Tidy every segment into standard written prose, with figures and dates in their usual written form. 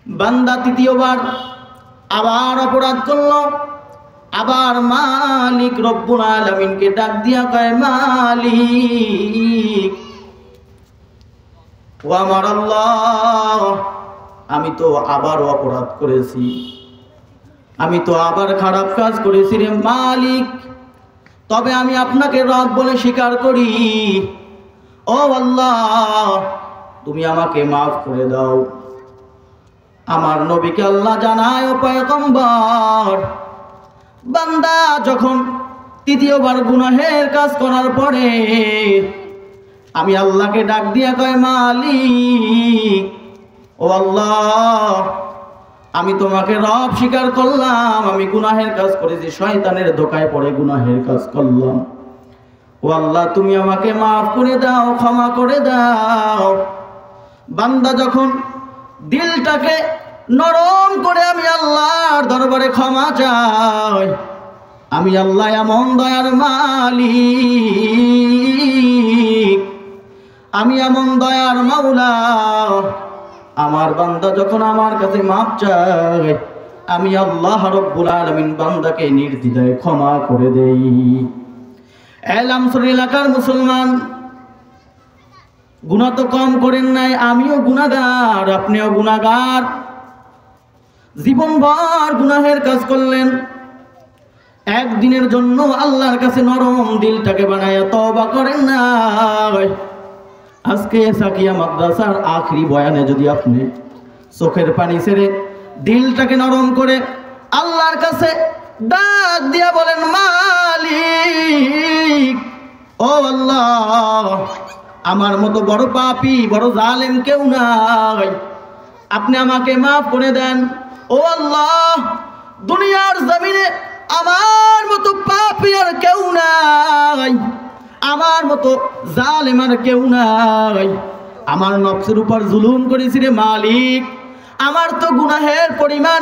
বান্দা তৃতীয়বার আবার অপরাধ করলো, আবার মালিক রব্বুল আলামিনকে ডাক দিয়া কয়, মালিক ও আমার আল্লাহ, আমি তো আবার অপরাধ করেছি, আমি তো আবার খারাপ কাজ করেছি রে মালিক, তবে আমি আপনাকে রব বলে স্বীকার করি। ও আল্লাহ, তুমি আমাকে মাফ করে দাও। আমার নবীকে আল্লাহ জানায়, ও পয়গম্বর, বান্দা যখন তৃতীয়বার গুনাহের কাজ করার পরে আমি আল্লাহকে ডাক দিয়া কয়, মালিক ও আল্লাহ, আমি তোমাকে রব স্বীকার করলাম, আমি গুনাহের কাজ করেছি, শয়তানের ধোকায় পড়ে গুনাহের কাজ করলাম। ও আল্লাহ, তুমি আমাকে মাফ করে দাও, ক্ষমা করে দাও। বান্দা যখন দিলটাকে নরম করে আমি আল্লাহর দরবারে ক্ষমা চাই, আমি আল্লাহ এমন দয়ার মালিক, আমি এমন দয়ার মাওলা, আমার বান্দা যখন আমার কাছে মাফ চায়, আমি আল্লাহ রব্বুল আলামিন বান্দাকে নির্দ্বিধায় ক্ষমা করে দেই। এলামসর এলাকার মুসলমান, গুনাহ তো কম করেন নাই, আমিও গুনাহগার, আপনিও গুনাহগার। জীবনভর গুনাহের কাজ করলেন, একদিনের জন্য আল্লাহর কাছে নরম দিলটাকে বানায়া তওবা করেন নাই। আজকে সাকিয়া মাদ্রাসার আখরি বয়ানে যদি আপনি চোখের পানি ছেড়ে দিলটাকে নরম করে আল্লাহর কাছে ডাক দিয়া বলেন, মালিক ও আল্লাহ, আমার মতো বড় পাপী, বড় জালেম কেউ নাই, আপনি আমাকে মাফ করে দেন। ও আল্লাহ, দুনিয়ার জমিনে আমার মতো পাপী আর কেউ নাই, আমার মতো জালেম আর কেউ নাই। আমার নফসের উপর জুলুম করেছি রে মালিক, আমার তো গুনাহের পরিমাণ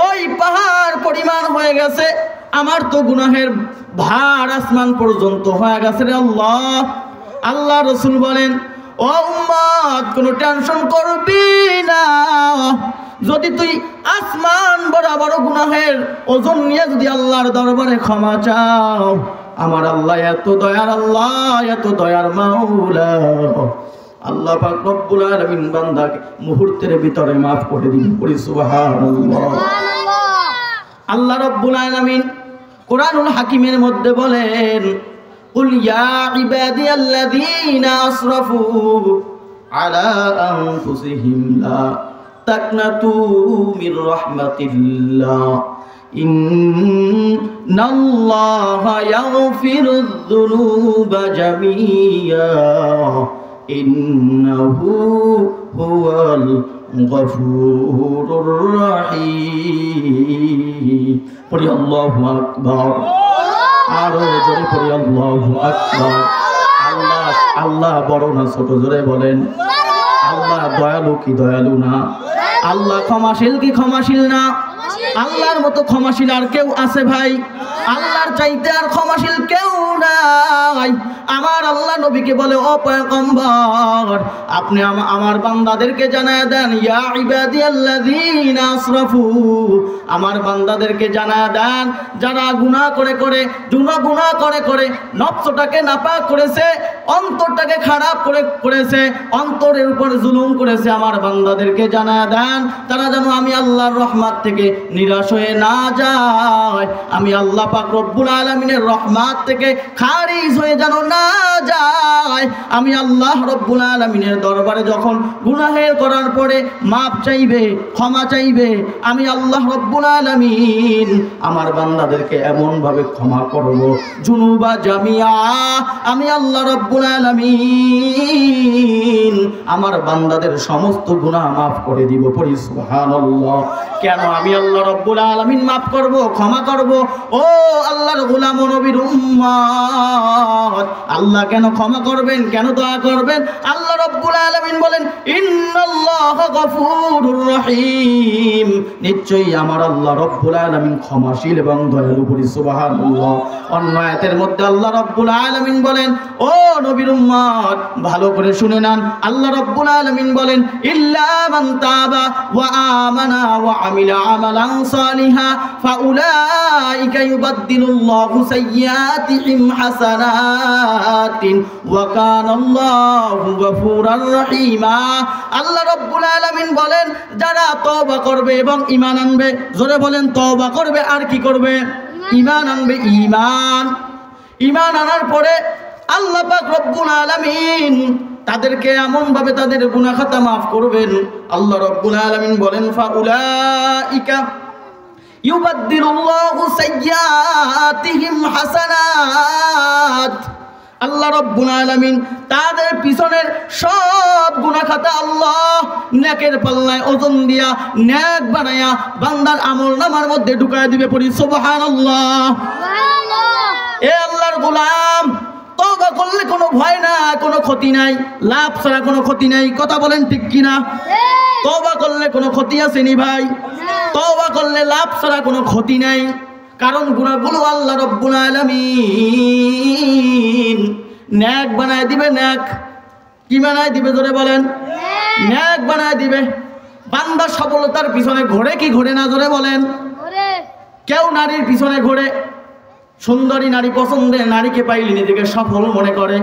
ওই পাহাড় পরিমাণ হয়ে গেছে, আমার তো গুনাহের ভার আসমান পর্যন্ত হয়ে গেছে রে আল্লাহ। আল্লাহ রসুল বলেন, ও উম্মত, কোনো টেনশন করবি না, যদি তুই আসমান বরাবর গুনাহের ওজন নিয়ে যদি আল্লাহর দরবারে ক্ষমা চাও, আমার আল্লাহ এত দয়ার আল্লাহ, এত দয়ার মাওলা, আল্লাহ পাক রব্বুল আলামিন বান্দাকে মুহূর্তের ভিতরে মাফ করে দিবেন। পড়ি সুবহানাল্লাহ। আল্লাহ রব্বুল আলামিন কোরআনুল হাকিমের মধ্যে বলেন, কুল ইয়া ইবাদিয়াল্লাযীনা আসরাফু আলা আনফুসিহিম লা তাকনাতু মির রাহমাতিল্লাহ ইন্নাল্লাহা ইয়াগফিরুয যুনুবা জামিয়া ইন্নাহু হুয়াল গফুরুর রহিম। পড়ি আল্লাহু আকবার, আরো জোরে পড়ি আল্লাহু আকবার। আল্লাহ আল্লাহ বড় না ছোট? জোরে বলেন। আল্লাহ দয়ালু কি দয়ালু না? আল্লাহ ক্ষমাশীল কি ক্ষমাশীল না? আল্লাহর মতো ক্ষমাশীল আর কেউ আছে ভাই? আল্লাহর চাইতে আর ক্ষমাশীল কেউ নাই। আমার আল্লাহ নবীকে বলে, ও পয়গম্বর, আপনি আমার বান্দাদেরকে জানায় দেন, ইয়া ইবাদিয়াল্লাযীনা আসরাফু, আমার বান্দাদেরকে জানায় দেন যারা গুনাহ করে করে নফসটাকে নাপাক করেছে, অন্তরটাকে খারাপ করেছে, অন্তরের উপর জুলুম করেছে, আমার বান্দাদেরকে জানায় দেন তারা যেন আমি আল্লাহর রহমত থেকে নিরাশ হয়ে না যায়, আমি আল্লাহ পাক রব্বুল আলামিনের রহমত থেকে খারিজ হয়ে যেন না যায়। আমি আল্লাহ রব্বুল আলামিনের দরবারে যখন গুনাহের করার পরে মাপ চাইবে, ক্ষমা চাইবে, আমি আল্লাহ রব্বুল আলামিন আমার বান্দাদেরকে এমন ভাবে ক্ষমা করব, জুনুবা জামিয়া, আমি আল্লাহ রব্বুল আলামিন আমার বান্দাদের সমস্ত গুনাহ মাফ করে দিব। পড়ি সুবহানাল্লাহ। কেন আমি আল্লাহ রব্বুল আলামিন মাফ করব, ক্ষমা করব? ও আল্লাহর গোলাম ও নবীর উম্মত, আল্লাহ কেন ক্ষমা করবেন, কেন দয়া করবেন? আল্লাহ রাব্বুল আলামিন বলেন ইন্নাল্লাহা গফুরুর রহিম, নিশ্চয়ই আমার আল্লাহ রাব্বুল আলামিন ক্ষমাশীল এবং দয়ালু। বলি সুবহানাল্লাহ। অন্য আয়াতের মধ্যে আল্লাহ রাব্বুল আলামিন বলেন, ও নবীর উম্মত ভালো করে শুনে নেন, আল্লাহ রাব্বুল আলামিন বলেন ইল্লা মান তাবা ওয়া আমানা ওয়া আমিলা আমালান সালিহা ফাউলাইকা ইউবাদদিলুল্লাহু সাইয়্যাতিহিম হাসানাতিন ওয়া কানাল্লাহু গফুরার রহিমা। আল্লাহ রাব্বুল আলামিন বলেন যারা তওবা করবে এবং ঈমান আনবে, জোরে বলেন তওবা করবে আর কি করবে? ঈমান আনবে। ঈমান আনার পরে আল্লাহ পাক রব্বুল আলামিন তাদেরকে এমন ভাবে তাদের গুনাহ খাতা maaf করবেন। আল্লাহ রব্বুল আলামিন বলেন ফাউলাইকা ইউবাদদিলুল্লাহু সাইয়্যাতিহিম হাসানাত। আল্লাহ রব্বুল আলামিন তাদের পিছনের সব গুনাহ খাতা আল্লাহ নেকের পাল্লায় ওজন দিয়া নেক বানায়া বান্দার আমলনামার মধ্যে ঢুকায় দিবে। পড়ি সুবহানাল্লাহ। এ আল্লাহর গোলাম, তওবা করলে কোনো ভয় না, কোনো ক্ষতি নাই, লাভ ছাড়া কোনো ক্ষতি নাই। কথা বলেন ঠিক কিনা? তওবা করলে কোনো ক্ষতি আছে নি ভাই? তওবা করলে লাভ ছাড়া কোনো ক্ষতি নাই। কারণ গুনাহগুলো আল্লাহ রাব্বুল আলামিন নেক বানায় দিবে। নেক কি বানায় দিবে? জোরে বলেন। নেক বানায় দিবে। বান্দা সফলতার পিছনে ঘোরে কি ঘোরে না? জোরে বলেন। কেউ নারীর পিছনে ঘোরে, সুন্দরী নারী পছন্দের নারীকে পাইলে নিজেকে সফল মনে করে,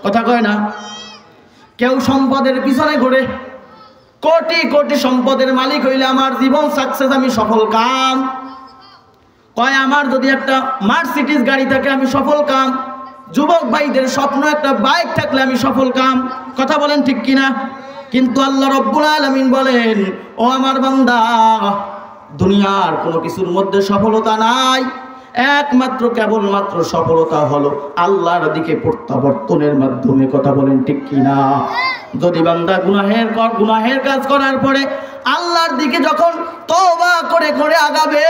কথা কয় না? কেউ সম্পদের পিছনে ঘোরে, কোটি কোটি সম্পদের মালিক হইলে আমার জীবন সাকসেস, আমি সফল কাম। কয় আমার যদি একটা মার্সিডিজ গাড়ি থাকে আমি সফল কাম। যুবক ভাইদের স্বপ্ন একটা বাইক থাকলে আমি সফল কাম। কথা বলেন ঠিক কিনা? কিন্তু আল্লাহ রাব্বুল আলামিন বলেন ও আমার বান্দা, দুনিয়ার কোনো কিছুর মধ্যে সফলতা নাই, একমাত্র কেবলমাত্র সফলতা হলো আল্লাহর দিকে প্রত্যাবর্তনের মাধ্যমে। কথা বলেন ঠিক কিনা? যদি বান্দা গুনাহের কাজ করার পরে আল্লাহর দিকে যখন তওবা করে করে আগাবে,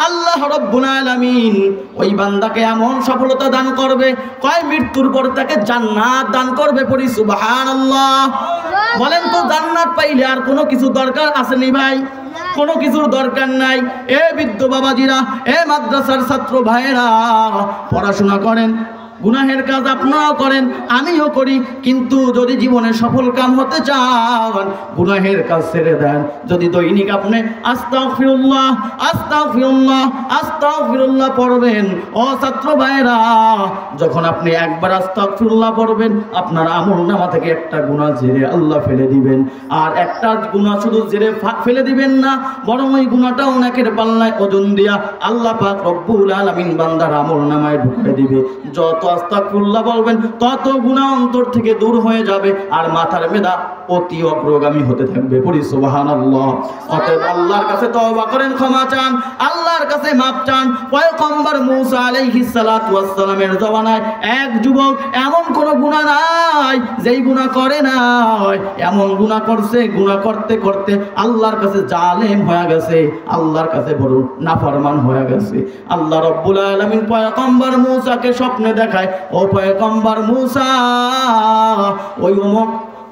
আল্লাহ রাব্বুল আলামিন ওই বান্দাকে এমন সফলতা দান করবে, কয় মৃত্যুর পর তাকে জান্নাত দান করবে। পড়ি সুবহানাল্লাহ। বলেন তো জান্নাত পাইলে আর কোনো কিছু দরকার আছে নি ভাই? কোনো কিছুর দরকার নাই। এ বৃদ্ধ বাবাজিরা, এ মাদ্রাসার ছাত্র ভাইয়েরা, পড়াশোনা করেন, গুনাহের কাজ আপনারাও করেন, আমিও করি, কিন্তু যদি জীবনে সফল কাম হতে চান গুনাহের কাজ ছেড়ে দেন। যদি দৈনিক আপনি আস্তাগফিরুল্লাহ আস্তাগফিরুল্লাহ আস্তাগফিরুল্লাহ পড়বেন, ও ছাত্র ভাইরা, যখন আপনি একবার আস্তাগফিরুল্লাহ পড়বেন আপনার আমলনামা থেকে একটা গুনাহ ঝেড়ে আল্লাহ ফেলে দিবেন। আর একটা গুনাহ শুধু ঝেড়ে ফেলে দিবেন না, বরং ওই গুনাহটাও নেকের পাল্লায় ওজন দিয়া আল্লাহ পাক রব্বুল আলামিন বান্দার আমলনামায় ঢুকিয়ে দিবে। যত আস্তাগফিরুল্লাহ বলবেন তত গুনাহ অন্তর থেকে দূর হয়ে যাবে, আর মাথার মেদা অতি অগ্রগামী হতে থাকবে। পড়ি সুবহানাল্লাহ। অতএব আল্লাহর কাছে তওবা করেন, ক্ষমা চান, আল্লাহর কাছে মাপ চান। পয়গম্বর মূসা আলাইহিস সালাতু ওয়াস সালামের জমানায় এক যুবক এমন কোন গুনাহ নাই যেই গুনাহ করে নাই, এমন গুনাহ করছে, গুনাহ করতে করতে আল্লাহর কাছে জালেম হয়ে গেছে, আল্লাহর কাছে বড় নাফরমান হয়ে গেছে। আল্লাহ রাব্বুল আলামিন পয়গম্বর মূসাকে স্বপ্নে দেখায়, ও পয়গম্বর মূসা, ওই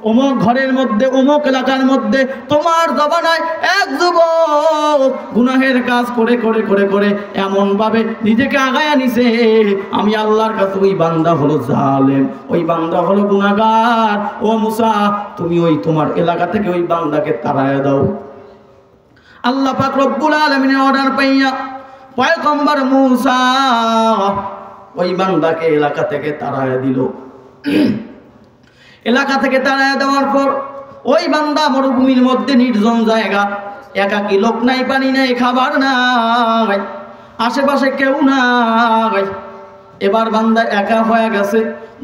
অমুক ঘরের মধ্যে, অমুক এলাকার মধ্যে তোমার জমানায় এক যুবক গুনাহের কাজ করে করে করে করে এমন ভাবে নিজেকে আগায়া নিছে, আমি আল্লাহর কাছে ওই বান্দা হলো জালেম, ওই বান্দা হলো গুনাহগার। ও মূসা, তুমি ওই তোমার এলাকা থেকে ওই বান্দাকে তাড়ায়া দাও। আল্লাহ পাক রব্বুল আলামিনের অর্ডার পাইয়া পয়গম্বর মূসা ওই বান্দাকে এলাকা থেকে তাড়ায়া দিল। এলাকা থেকে তাড়ায়া দেওয়ার পর ওই বান্দা মরুভূমির মধ্যে, নির্জন জায়গা, একাকী, লোক নাই, পানি নাই, খাবার নাই, আশেপাশে কেউ নাই। এবার বান্দা একা হয়ে গেছে।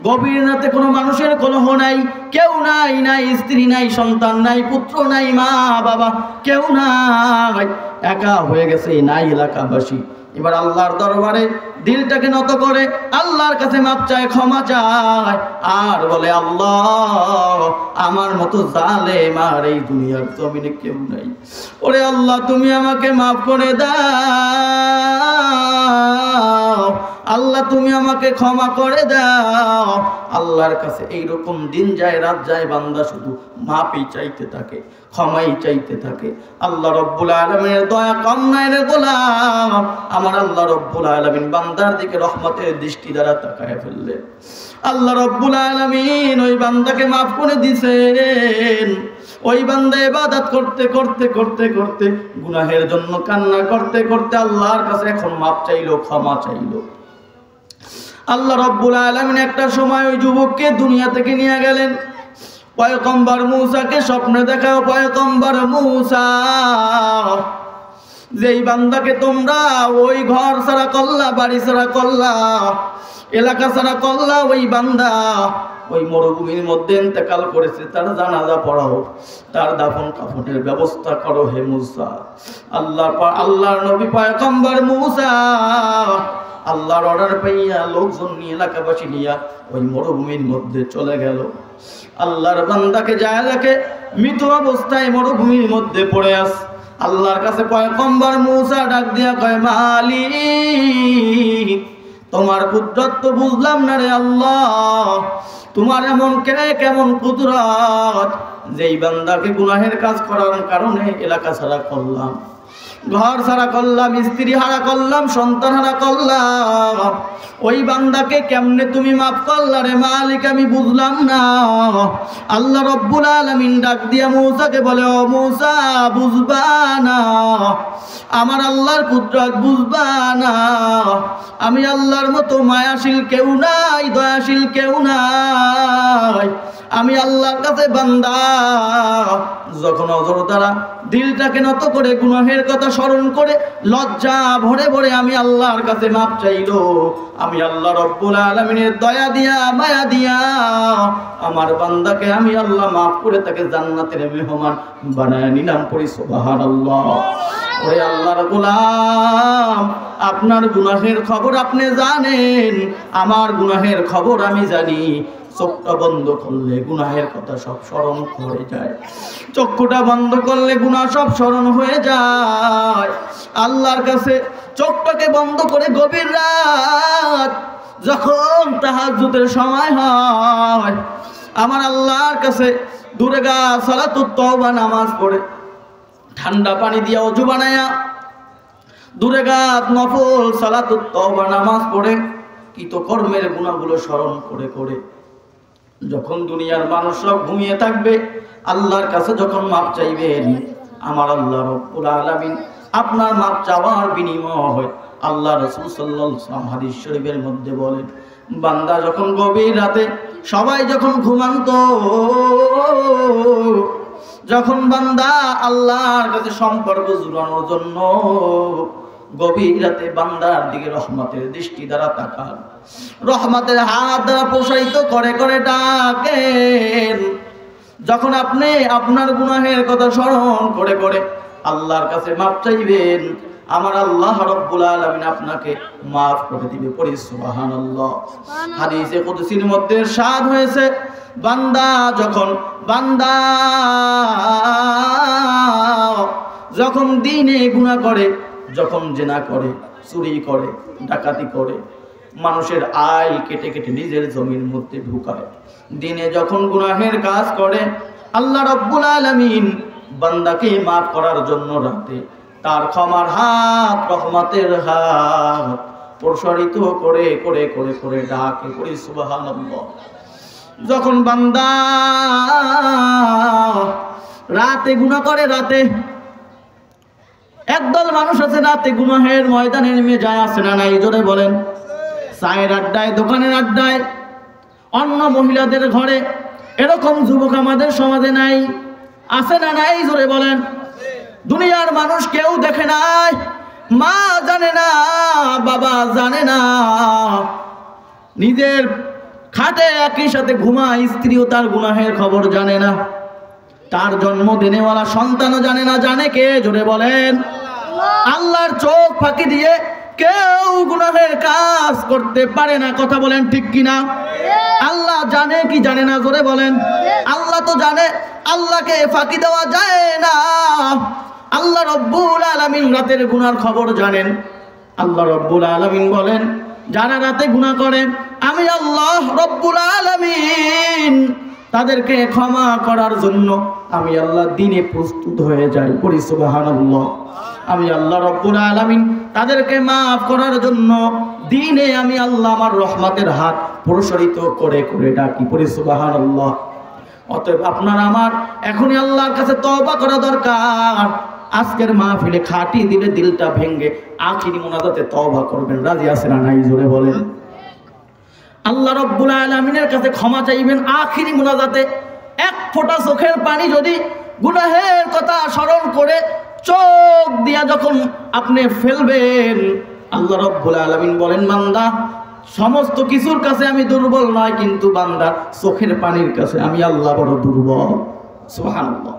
গভীর রাতে কোনো মানুষের কলহ নাই, কেউ নাই, নাই স্ত্রী নাই, সন্তান নাই, পুত্র নাই, মা বাবা কেউ নাই, একা হয়ে গেছে নাই এলাকাবাসী। এবার আল্লাহর দরবারে দিলটাকে নত করে আল্লাহর কাছে মাপ চায়, ক্ষমা চায়, আর বলে আল্লাহ, আমার মতো জালেম আর এই দুনিয়ার জমিনে কেউ নাই। ওরে আল্লাহ, তুমি আমাকে মাফ করে দাও। আল্লাহ তুমি আমাকে ক্ষমা করে দাও। আল্লাহর কাছে এইরকম দিন যায় রাত যায়, বান্দা শুধু মাপই চাইতে থাকে, ক্ষমাই চাইতে থাকে। আল্লাহ রব্বুল আলামিনের দয়া কম নাই রে গোলাম। আমার আল্লাহ রব্বুল আলামিন বান্দার দিকে রহমতের দৃষ্টি দ্বারা তাকায় ফেললেন। আল্লাহ রব্বুল আলামিন ওই বান্দাকে মাফ করে দিয়েছেন। ওই বান্দা ইবাদত করতে করতে করতে করতে গুনাহের জন্য কান্না করতে করতে আল্লাহর কাছে এখন মাফ চাইলো, ক্ষমা চাইলো। আল্লাহ রব্বুল আলামিন একটা সময় ওই যুবককে দুনিয়া থেকে নিয়ে গেলেন। পয়গম্বর মূসাকে স্বপ্নে দেখাও, পয়গম্বর মূসা, যেই বান্দাকে তোমরা ওই ঘর ছাড়া করলা, বাড়ি ছাড়া করলা, এলাকা ছাড়া করলা, ওই বান্দা ওই মরুভূমির মধ্যে ইন্তেকাল করেছে, তার জানাজা পড়াও, তার দাফন কাফনের ব্যবস্থা করো হে মূসা। আল্লাহর নবী পয়গম্বর মূসা আল্লাহর অর্ডার পাইয়া লোকজন নিয়ে, এলাকাবাসী নিয়া ওই মরুভূমির মধ্যে চলে গেল। আল্লাহর বান্দাকে যায় দেখে মৃত অবস্থায় মরুভূমির মধ্যে পড়ে আছে। আল্লাহর কাছে পয়গম্বর মূসা ডাক দিয়া কয়, মালিক তোমার কুদরত তো বুঝলাম না রে আল্লাহ, তোমার এমন কেমন কুদরত, যেই বান্দাকে গুনাহের কাজ করার কারণে এলাকা ছাড়া করলাম, ঘর ছাড়া করলাম, স্ত্রী হারা করলাম, সন্তান হারা করলাম, ওই বান্দাকে কেমনে তুমি মাফ করলা রে মালিক, আমি বুঝলাম না। আল্লাহ রব্বুল আলামিন ডাক দিয়া মূসাকে বলে, ও মূসা বুঝবা না, আমার আল্লাহর কুদরত বুঝবা না, আমি আল্লাহর মতো মায়াশীল কেউ নাই, দয়াশীল কেউ নাই। আমি আল্লাহর কাছে বান্দা যখন অজর দ্বারা দিলটাকে নত করে গুনাহের কথা স্মরণ করে লজ্জা ভরে ভরে আমি আল্লাহর কাছে মাপ চাইলো, আমি আল্লাহ রব্বুল আলামিনের দয়া দিয়া মায়া দিয়া আমার বান্দাকে আমি আল্লাহ মাফ করে তাকে জান্নাতের মেহমান বানায় নিলাম। পড়ি সুবহানাল্লাহ। ওরে আল্লাহর গোলাম, আপনার গুনাহের খবর আপনি জানেন, আমার গুনাহের খবর আমি জানি। চোখটা বন্ধ করলে গুনাহের কথা সব স্মরণ হয়ে যায়, চক্ষুটা বন্ধ করলে গুনাহ সব স্মরণ হয়ে যায়। আল্লাহর কাছে চোখটাকে বন্ধ করে গভীর রাত যখন তাহাজ্জুদের সময় হয়, আমার আল্লাহর কাছে দূরে গা সালাতুত তওবা নামাজ পড়ে ঠান্ডা পানি দিয়া ওযু বানায়া দূরে গা নফল সালাতুত তওবা নামাজ পড়ে কৃতকর্মের গুনাহগুলো স্মরণ করে করে যখন দুনিয়ার মানুষ সব ঘুমিয়ে থাকবে, আল্লাহর কাছে যখন মাপ চাইবেন, আমার আল্লাহ রব্বুল আলামিন আপনার মাপ চাওয়ার বিনিময় আল্লাহ রাসূল সাল্লাল্লাহু আলাইহি ওয়াসাল্লাম হাদিস শরীফের মধ্যে বলেন, বান্দা যখন গভীর রাতে সবাই যখন ঘুমান্ত, যখন বান্দা আল্লাহর কাছে সম্পর্ক জুড়ানোর জন্য গভীর রাতে বান্দার দিকে রহমতের দৃষ্টি দ্বারা তাকান, রহমতের হাত দ্বারা প্রসারিত করে করে ডাকেন, যখন আপনি আপনার গুনাহের কথা স্মরণ করে করে আল্লাহর কাছে মাফ চাইবেন, আমার আল্লাহ রব্বুল আলামিন আপনাকে মাফ করে দিবে। পড়ি সুবহানাল্লাহ। হাদিসে কুদসির মধ্যে ইরশাদ হয়েছে, বান্দা যখন দিনে গুনাহ করে, যখন জিনা করে, চুরি করে, ডাকাতি করে, মানুষের আয় কেটে কেটে নিজের জমির মধ্যে ঢুকায়, দিনে যখন গুনাহের কাজ করে, আল্লাহ রব্বুল আলামিন বান্দাকে মাফ করার জন্য রাতে তার ক্ষমার হাত, রহমতের হাত প্রসারিত করে করে করে করে ডাকে। পড়ি সুবহানাল্লাহ। যখন বান্দা রাতে গুনাহ করে, রাতে একদল মানুষ আছে রাতে গুনাহের ময়দানে নেমে যায়, আছে না নাই? জোরে বলেন। চায়ের আড্ডায়, দোকানের আড্ডায়, অন্য মহিলাদের ঘরে, এরকম যুবক আমাদের সমাজে নাই? আছে না নাই? জোরে বলেন। দুনিয়ার মানুষ কেউ দেখে নাই, মা জানে না, বাবা জানে না, নিজের খাটে একই সাথে ঘুমায় স্ত্রীও তার গুনাহের খবর জানে না, তার জন্মদিনেওয়ালা সন্তানও জানে না। জানে কে? জোরে বলেন। আল্লাহর চোখ ফাঁকি দিয়ে কেউ গুনাহের কাজ করতে পারে না। কথা বলেন ঠিক কিনা? আল্লাহ জানে কি জানে না? জোরে বলেন। আল্লাহ তো জানে, আল্লাহকে ফাঁকি দেওয়া যায় না। আল্লাহ রব্বুল আলামিন রাতের গুনার খবর জানেন। আল্লাহ রব্বুল আলামিন বলেন, যারা রাতে গুনাহ করে আমি আল্লাহ রব্বুল আলামিন তাদেরকে ক্ষমা করার জন্য আমি আল্লাহ দিনে প্রস্তুত হয়ে যাই। পড়ি সুবহানাল্লাহ। আমি আল্লাহ রব্বুল আলামিন তাদেরকে মাফ করার জন্য দিনে আমি আল্লাহ আমার রহমতের হাত প্রসারিত করে করে ডাকি। পড়ি সুবহানাল্লাহ। অতএব আপনার আমার এখনই আল্লাহর কাছে তওবা করা দরকার। আজকের মাহফিলে খাটি দিলে দিলটা ভেঙ্গে আখিরি মোনাজাতে তওবা করবেন। রাজি আছেন না নাই? জোরে বলেন। আল্লাহ রব্বুল আলামিনের কাছে ক্ষমা চাইবেন আখিরি মোনাজাতে। এক ফোঁটা চোখের পানি যদি গুনাহের কথা স্মরণ করে চোখ দিয়া যখন আপনি ফেলবেন, আল্লাহ রব্বুল আলামিন বলেন বান্দা সমস্ত কিছুর কাছে আমি দুর্বল নয়, কিন্তু বান্দা চোখের পানির কাছে আমি আল্লাহ বড় দুর্বল। সুবহানাল্লাহ।